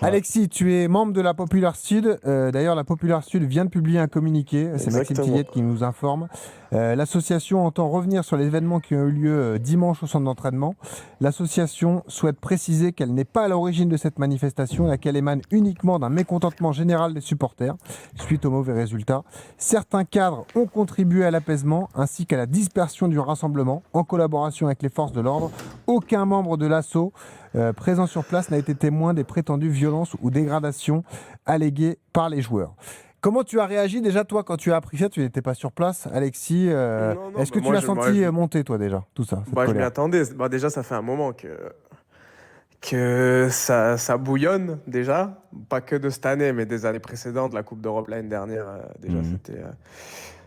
Ouais. Alexis, tu es membre de la Populaire Sud. D'ailleurs, la Populaire Sud vient de publier un communiqué. C'est Maxime Exactement. Tillette qui nous informe. L'association entend revenir sur les événements qui ont eu lieu dimanche au centre d'entraînement. L'association souhaite préciser qu'elle n'est pas à l'origine de cette manifestation, laquelle émane uniquement d'un mécontentement général des supporters suite aux mauvais résultats. Certains cadres ont contribué à l'apaisement ainsi qu'à la dispersion du rassemblement en collaboration avec les forces de l'ordre. Aucun membre de l'assaut présent sur place n'a été témoin des prétendues violences ou dégradations alléguées par les joueurs. Comment tu as réagi déjà, toi, quand tu as appris ça? Tu n'étais pas sur place, Alexis. Non, Est-ce que bah tu moi, l'as senti monter, toi, déjà, tout ça, cette je m'y colère? attendais. Bah, déjà, ça fait un moment que ça bouillonne, déjà. Pas que de cette année, mais des années précédentes. La Coupe d'Europe l'année dernière, déjà, Mhm.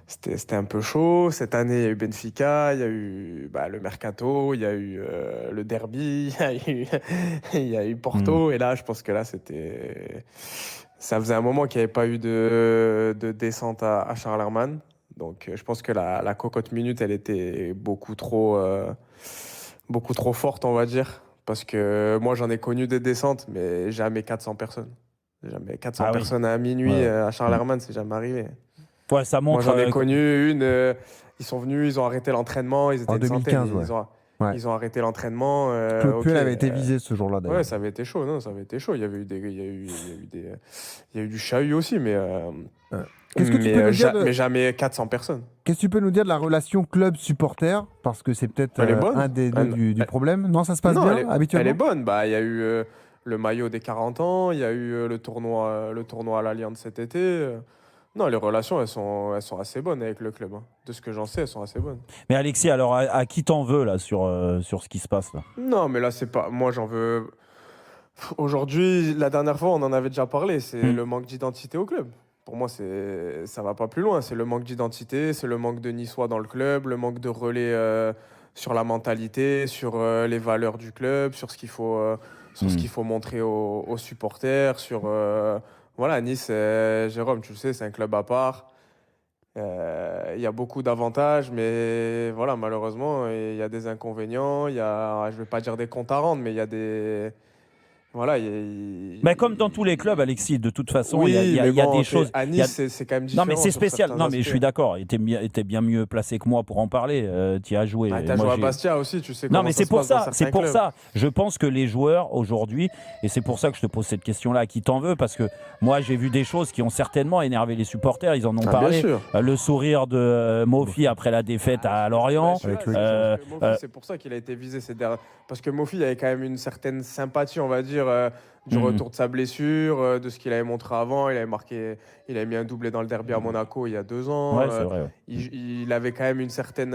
c'était un peu chaud. Cette année, il y a eu Benfica, il y a eu le Mercato, il y a eu le Derby, il y a eu Mhm. Porto. Et là, je pense que là, ça faisait un moment qu'il n'y avait pas eu de descente à Charlermann. Donc, je pense que la cocotte minute, elle était beaucoup trop forte, on va dire. Parce que moi, j'en ai connu des descentes, mais jamais 400 personnes. Jamais 400 Ah oui. personnes à Ouais, minuit ouais. à Mhm. Charlermann, c'est jamais arrivé. Ouais, ça Moi, montre. j'en ai connu une. Ils sont venus, ils ont arrêté l'entraînement. Ils étaient En une centaine. 2015, ouais. Ouais. Ils ont arrêté l'entraînement. Claude Ok. Puel avait été visé ce jour-là, Ouais, d'ailleurs. ça avait été chaud. Non, ça avait été chaud. Il y avait eu il y a eu du chahut aussi, Euh, Qu'est-ce que tu peux nous dire mais de... jamais 400 personnes. Qu'est-ce que tu peux nous dire de la relation club-supporter? Parce que c'est peut-être Elle est un bonne. des nœuds du problème. Non, ça se passe Non, bien, elle est habituellement? bonne. Bah, il y a eu le maillot des 40 ans. Il y a eu le tournoi à l'Alliance cet été. Non, les relations, elles sont assez bonnes avec le club, hein. De ce que j'en sais, elles sont assez bonnes. Mais Alexis, alors à qui t'en veux là sur ce qui se passe là? Non, mais là, c'est pas. Moi, j'en veux. Aujourd'hui, la dernière fois, on en avait déjà parlé. C'est Mhm. le manque d'identité au club. Pour moi, ça va pas plus loin. C'est le manque d'identité, c'est le manque de Niçois dans le club, le manque de relais sur la mentalité, sur les valeurs du club, sur ce Mhm. qu'il faut montrer aux supporters, voilà, Nice, Jérôme, tu le sais, c'est un club à part. Il y a beaucoup d'avantages, mais voilà, malheureusement, il y a des inconvénients. Je vais pas dire des comptes à rendre, mais il y a des, voilà, Mais comme dans tous les clubs, Alexis, de toute façon, oui, mais il y a bon, des choses. à il y a- Nice, c'est quand même Non, mais différent c'est sur spécial. certains Non, mais je aspects. suis d'accord. Était bien mieux placé que moi pour en parler. Tu as joué. Bah, Et t'as moi, joué à j'ai. Bastia aussi, tu sais Non, comment mais ça se passe dans c'est certains pour clubs. ça. Je pense que les joueurs aujourd'hui, et c'est pour ça que je te pose cette question-là, à qui t'en veux, parce que moi j'ai vu des choses qui ont certainement énervé les supporters. Ils en ont Ah, bien parlé. sûr. Le sourire de Mofi après la défaite à Lorient. Avec Je Loïc. pense Euh, que Mofi, euh, c'est pour ça qu'il a été visé parce que Mofi avait quand même une certaine sympathie, on va dire, du hum, retour de sa blessure, de ce qu'il avait montré avant. Il avait mis un doublé dans le derby à Monaco il y a 2 ans. ouais, c'est vrai. Ouais. Il avait quand même une certaine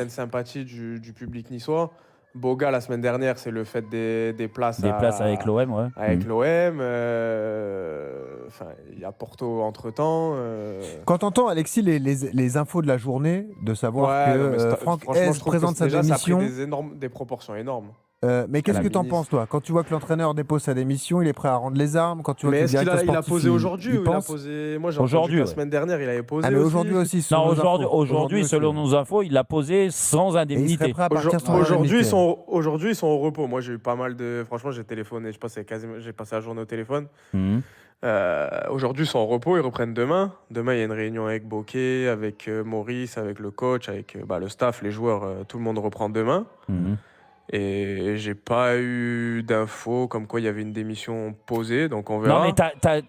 sympathie du public niçois. Boga, la semaine dernière, c'est le fait des places Des places avec l'OM, ouais. avec Hum. l'OM. Enfin, il y a Porto entre-temps. Quand t'entends, Alexis, les infos de la journée, de savoir que Ouais, non, mais Franck franchement, je Hez trouve que présente sa déjà, ça a pris démission, des proportions énormes. mais À qu'est-ce la que t'en penses, ministre. toi? Quand tu vois que l'entraîneur dépose sa démission, il est prêt à rendre les armes. Quand tu vois Mais que le est-ce directeur il a sportif, posé aujourd'hui il ou il a pense. posé. Moi, j'ai entendu que Aujourd'hui, la ouais. semaine dernière, il avait Ah, posé mais aussi. aujourd'hui aussi, ce sont Non, nos infos. aujourd'hui, Aussi, selon ouais. nos infos, il l'a posé sans Et il serait indemnité. prêt à partir sans Aujourd'hui, indemnité. aujourd'hui, ils sont au repos. Moi, j'ai eu pas mal de. Franchement, j'ai téléphoné. J'ai passé la journée au téléphone. Hum, Aujourd'hui, ils sont en repos. Ils reprennent demain. Demain, il y a une réunion avec Bokeh, avec Maurice, avec le coach, avec le staff, les joueurs. Tout le monde reprend demain. hum. Et j'ai pas eu d'infos comme quoi il y avait une démission posée. Donc, on Non, mais verra.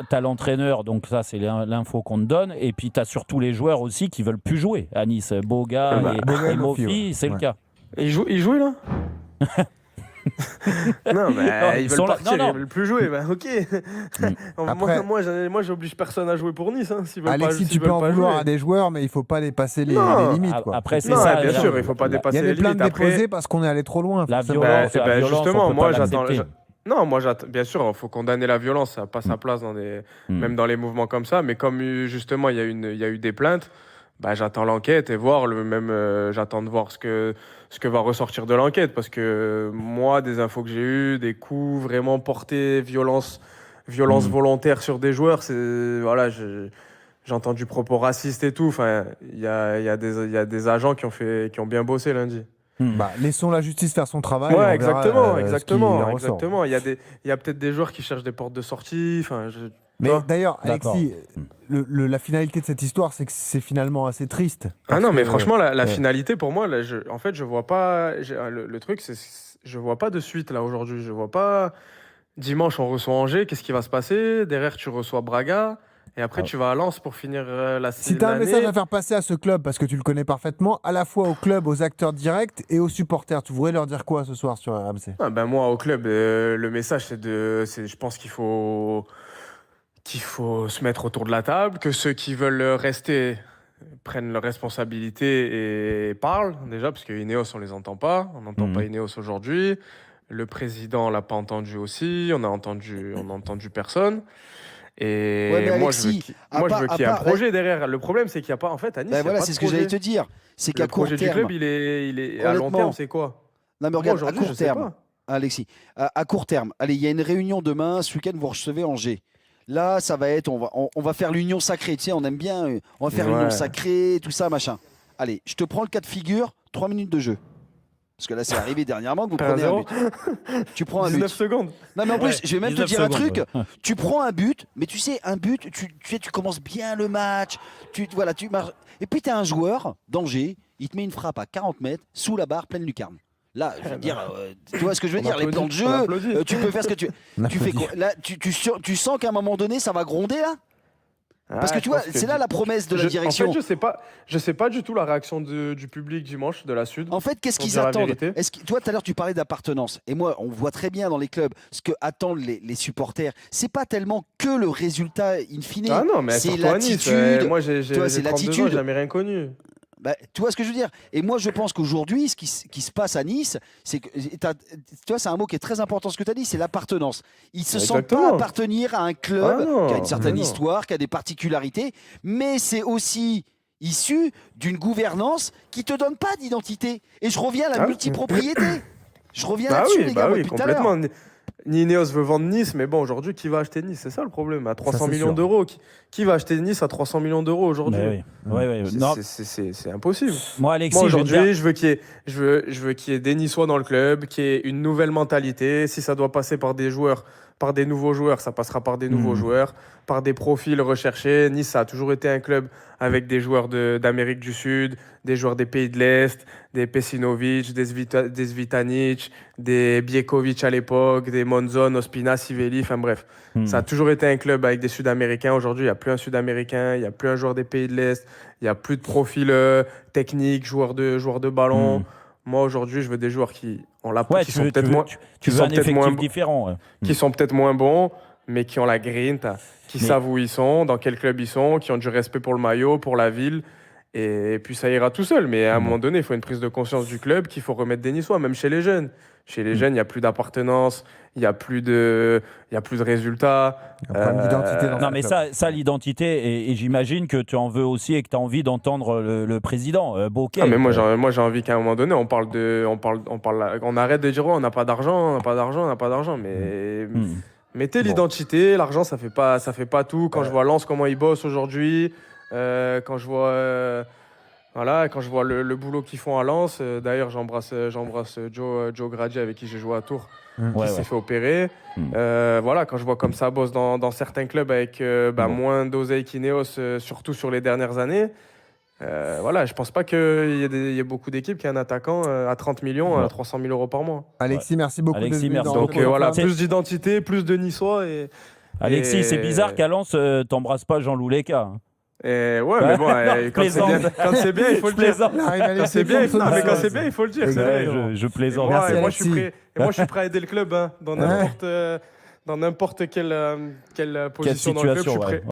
t'as l'entraîneur, donc ça, c'est l'info qu'on te donne. Et puis, t'as surtout les joueurs aussi qui veulent plus jouer à Nice. Boga Bah, Boga et et Mofi, ouais. Mofi, c'est le Ouais. cas. il joue là? Non, Non, mais ils ils veulent sont là. partir, Non, ils non. veulent plus jouer. Bah, ok. Hum. Après, Moi, j'oblige personne à jouer pour Nice, hein, Alexis, tu s'ils peux veulent en pas vouloir jouer. à des joueurs, mais il faut pas dépasser les Non. limites, quoi. Après, C'est c'est tout. Non, ça. bien sûr, il faut pas Il y dépasser a les des plaintes limites. Après, déposées parce qu'on est allé trop loin, La forcément. violence, justement, on peut moi, pas l'accepter. Non, moi, bien sûr, il faut condamner la violence. Ça n'a pas Hum, sa place hum, même dans les mouvements comme ça. Mais comme justement, il y a eu des plaintes, bah, j'attends l'enquête et voir j'attends de voir ce que va ressortir de l'enquête. Parce que moi, des infos que j'ai eues, des coups vraiment portés, violence hum. volontaire sur des joueurs, voilà, j'ai entendu propos racistes et tout. Enfin, il y a des agents qui ont bien bossé lundi. Laissons la justice faire son travail. Ouais, on verra, exactement, ce qui exactement, en ressort. exactement. Il y a peut-être des joueurs qui cherchent des portes de sortie. Enfin, Mais vois. d'ailleurs, D'accord. Alexis, la finalité de cette histoire, c'est que c'est finalement assez triste. Ah parce non, mais que- franchement, la finalité pour moi, là, en fait, je vois pas. Le truc, c'est je vois pas de suite là aujourd'hui. Je vois pas. Dimanche, on reçoit Angers. Qu'est-ce qui va se passer? Derrière, tu reçois Braga. Et après, Ah. tu vas à Lens pour finir Si tu as un l'année. message à faire passer à ce club, parce que tu le connais parfaitement, à la fois au club, aux acteurs directs et aux supporters, tu voudrais leur dire quoi ce soir sur RMC? Ah, ben moi, au club, le message, je pense qu'il faut se mettre autour de la table, que ceux qui veulent rester prennent leurs responsabilités et parlent déjà, parce que Ineos, on les entend pas. On n'entend pas Ineos aujourd'hui. Le président l'a pas entendu aussi. On a entendu personne. Et Ouais, mais moi, Alexis, je veux qu'il y ait un projet derrière. Le problème, c'est qu'il n'y a pas, en fait, à Nice, il y a voilà, pas c'est de ce que j'allais projet. te dire. C'est qu'à Le court projet du terme. club, il est à long Honnêtement, terme, c'est quoi? Non, mais Moi, regarde, à aujourd'hui, je court sais terme, pas. Alexis, à court terme, allez, il y a une réunion demain. Ce week-end, vous recevez Angers. Là, ça va être, on va faire l'union sacrée. Tu sais, on aime bien, on va faire l'union Ouais. sacrée, tout ça, machin. Allez, je te prends le cas de figure, 3 minutes de jeu. Parce que là, c'est arrivé dernièrement que vous prenez un 1-0. but. Tu prends un 19 but. secondes. Non, mais en plus, je vais même te 19 dire un secondes, truc. ouais. Tu prends un but, mais tu sais, un but, tu commences bien le match. Voilà, tu marches. Et puis, tu as un joueur d'Angers, il te met une frappe à 40 mètres, sous la barre, pleine lucarne. Là, je veux dire, tu vois ce que je veux On dire, les plans de applaudit, on jeu, applaudit. tu peux faire ce que tu On tu fais applaudit. quoi. Là, tu sens qu'à un moment donné, ça va gronder là. Parce que Ah, tu je vois, pense que c'est là la promesse de la En direction. fait, je sais pas du tout la réaction du public dimanche de la Sud. En fait, qu'est-ce Pour qu'ils dire la attendent? vérité. Toi, tout à l'heure, tu parlais d'appartenance. Et moi, on voit très bien dans les clubs ce que attendent les supporters. C'est pas tellement que le résultat in fine. Ah non, mais c'est surtout à Nice. l'attitude. Moi, j'ai Tu vois, c'est 32 ans, l'attitude. j'ai jamais rien connu. Bah, tu vois ce que je veux dire? Et moi, je pense qu'aujourd'hui, ce qui se passe à Nice, c'est que, tu vois, c'est un mot qui est très important, ce que tu as dit, c'est l'appartenance. Ils se sentent pas Exactement. appartenir à un club Ah non, qui a une certaine mais non. histoire, qui a des particularités, mais c'est aussi issu d'une gouvernance qui te donne pas d'identité. Et je reviens à la Ah. multipropriété. Je reviens Bah là-dessus, oui, les gars, bah moi, oui, depuis tout à l'heure. complètement. Ni Ineos veut vendre Nice, mais bon, aujourd'hui, qui va acheter Nice? C'est ça le problème. À 300 c'est millions sûr. d'euros. Qui va acheter Nice à 300 millions d'euros aujourd'hui? Mais oui. Ouais, ouais. Non, C'est impossible. moi, Alexis, Moi je vais te dire- aujourd'hui, je veux qu'il y ait des Niçois dans le club, qu'il y ait une nouvelle mentalité. Si ça doit passer par des joueurs, par des nouveaux joueurs, ça passera par des nouveaux joueurs, par des profils recherchés. Nice, ça a toujours été un club avec des joueurs d'Amérique du Sud, des joueurs des pays de l'Est, des Pesinovic, des Zvitanic, des Biekovic à l'époque, des Monzon, Ospina, Sivelli, enfin bref. Ça a toujours été un club avec des Sud-Américains. Aujourd'hui, il n'y a plus un Sud-Américain, il n'y a plus un joueur des pays de l'Est, il n'y a plus de profil technique, joueurs de ballon. Moi, aujourd'hui, je veux des joueurs qui ont la Ouais, qui sont peut-être moins, tu qui veux sont un peut-être moins, effectif différent. Ouais. qui sont peut-être moins bons, mais qui ont la grinta, qui Mais- savent où ils sont, dans quel club ils sont, qui ont du respect pour le maillot, pour la ville. Et puis ça ira tout seul. Mais à un moment donné, il faut une prise de conscience du club qu'il faut remettre des Niçois, même chez les jeunes. Chez les jeunes, il n'y a plus d'appartenance, il n'y a plus de résultats. Il y a un problème d'identité dans Non, ce mais club. ça l'identité, et j'imagine que tu en veux aussi et que tu as envie d'entendre le président, Bocquet. Ah, mais moi j'ai envie qu'à un moment donné, on arrête de dire oh, on n'a pas d'argent, on n'a pas d'argent, on n'a pas d'argent. Mais mettez l'identité, l'argent ça fait pas tout. Quand je vois Lens comment ils bossent aujourd'hui, quand je vois quand je vois le boulot qu'ils font à Lens, d'ailleurs j'embrasse Joe Grady avec qui j'ai joué à Tours, qui s'est fait opérer. Quand je vois comme ça bosse dans certains clubs avec moins d'oseille qu'Ineos, surtout sur les dernières années. Je pense pas qu'il y ait beaucoup d'équipes qui a un attaquant à 30 millions, à 300 000 euros par mois. Alexis, merci beaucoup Alexis, d'être venu merci dans beaucoup. Donc voilà, C'est- plus d'identité, plus de Niçois Alexis, c'est bizarre qu'à Lens, t'embrasses pas Jean Louleka. mais bon, quand c'est bien, il faut le dire. plaisante. Il arrive à Quand laisser c'est bien, prendre son non, mais quand avance. c'est bien, il faut le dire. c'est Ouais, vrai. Je plaisante. Merci, Moi, je suis Alexis. prêt. Et moi, je suis prêt à aider le club dans n'importe quelle position dans le club. Je suis situation, prêt. ouais.